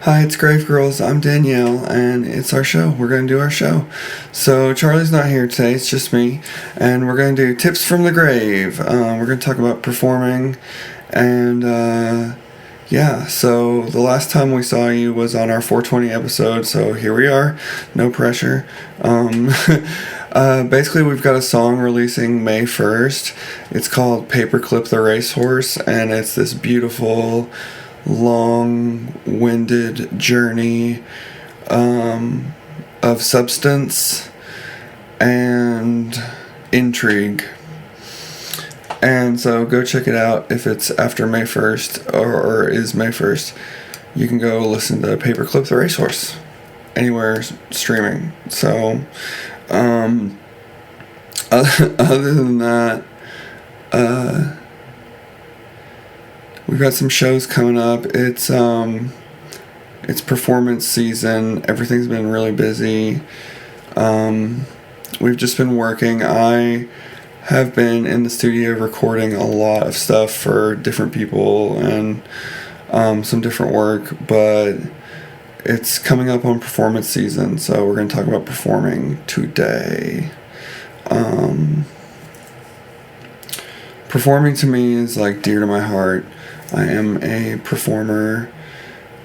Hi, it's Grave Girls. I'm Danielle, and it's our show. We're going to do our show. So, Charlie's not here today, it's just me, and we're going to do Tips from the Grave. We're going to talk about performing, and so the last time we saw you was on our 420 episode, so here we are. No pressure. Basically, we've got a song releasing May 1st. It's called Paperclip the Racehorse, and it's this beautiful, long-winded journey of substance and intrigue. And so go check it out if it's after May 1st or is May 1st. You can go listen to Paperclip the Racehorse anywhere streaming. So other than that, we've got some shows coming up. It's performance season. Everything's been really busy. We've just been working. I have been in the studio recording a lot of stuff for different people and some different work, but it's coming up on performance season, so we're going to talk about performing today. Performing to me is like dear to my heart. I am a performer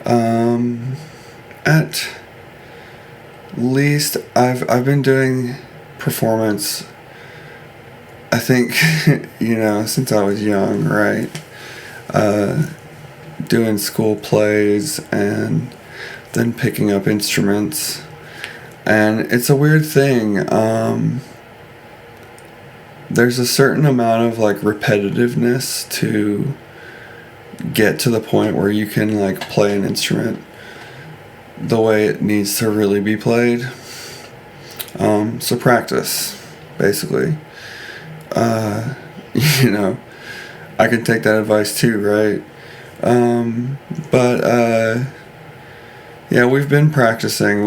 at least I've been doing performance, I think, since I was young, right? Doing school plays and then picking up instruments. And it's a weird thing. There's a certain amount of like repetitiveness to get to the point where you can like play an instrument the way it needs to really be played. So practice, basically. I can take that advice too, right? We've been practicing.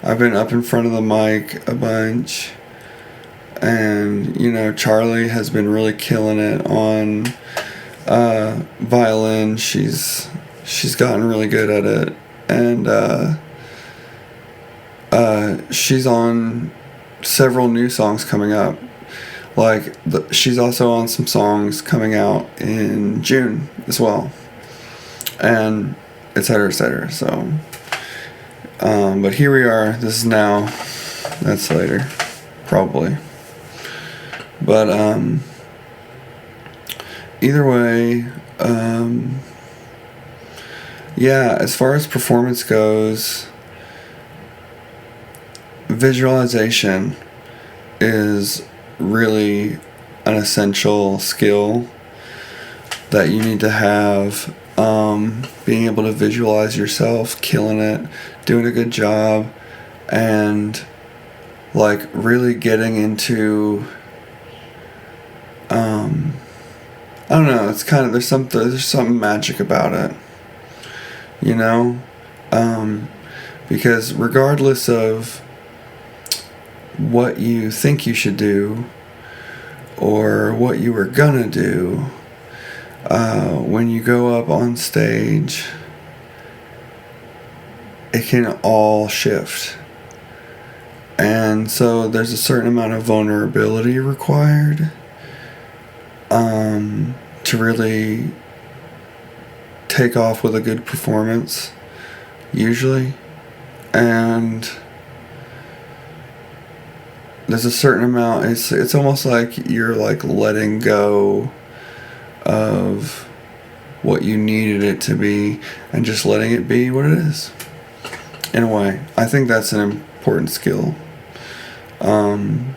I've been up in front of the mic a bunch, and Charlie has been really killing it on violin. She's gotten really good at it, and she's on several new songs coming up. She's also on some songs coming out in June as well, and et cetera, et cetera. So, but here we are. This is now. That's later, probably. But either way, as far as performance goes, visualization is really an essential skill that you need to have. Being able to visualize yourself killing it, doing a good job, and like really getting into I don't know, it's kind of there's something magic about it, because regardless of what you think you should do or what you were gonna do, when you go up on stage, it can all shift. And so there's a certain amount of vulnerability required to really take off with a good performance, usually. And there's a certain amount, it's almost like you're like letting go of what you needed it to be and just letting it be what it is, in a way. I think that's an important skill. And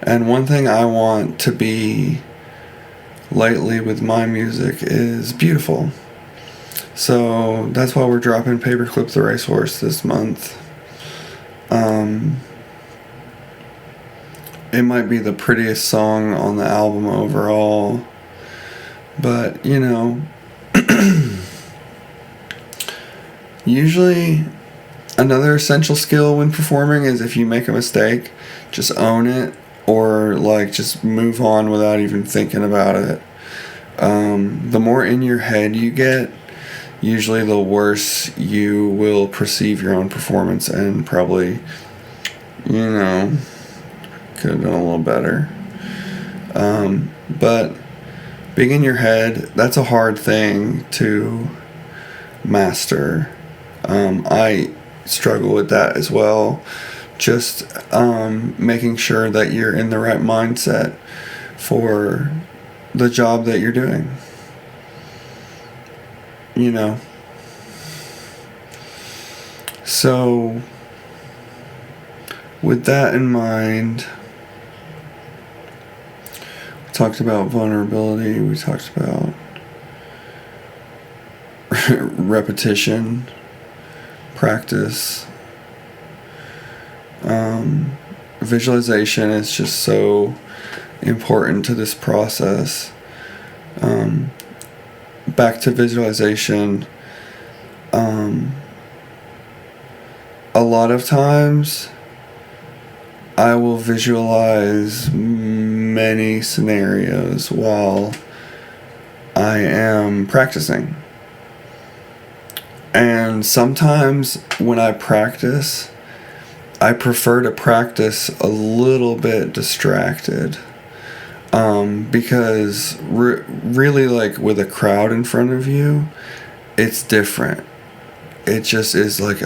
one thing I want to be lately with my music is beautiful. So that's why we're dropping Paperclip the Racehorse this month. It might be the prettiest song on the album overall, but usually another essential skill when performing is if you make a mistake, just own it, or like just move on without even thinking about it. The more in your head you get, usually the worse you will perceive your own performance, and probably, could have done a little better. But being in your head, that's a hard thing to master. I struggle with that as well. Just making sure that you're in the right mindset for the job that you're doing. So, with that in mind, we talked about vulnerability, we talked about repetition, practice. Visualization is just so important to this process. Back to visualization. A lot of times I will visualize many scenarios while I am practicing. And sometimes when I practice, I prefer to practice a little bit distracted. Because really, like, with a crowd in front of you, it's different. It just is like,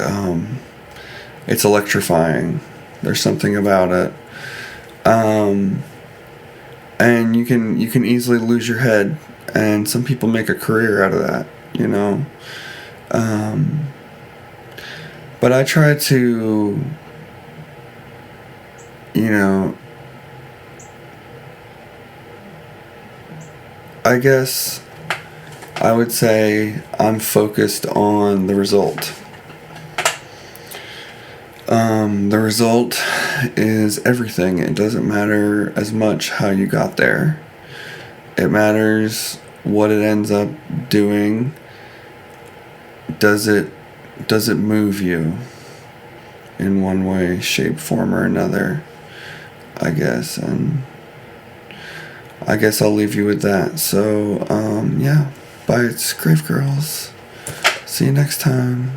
it's electrifying. There's something about it. And you can easily lose your head, and some people make a career out of that, But I try to, I guess I would say I'm focused on the result. The result is everything. It doesn't matter as much how you got there. It matters what it ends up doing. Does it move you in one way, shape, form, or another? I guess. And I guess I'll leave you with that. So, yeah. Bye, it's Grave Girls. See you next time.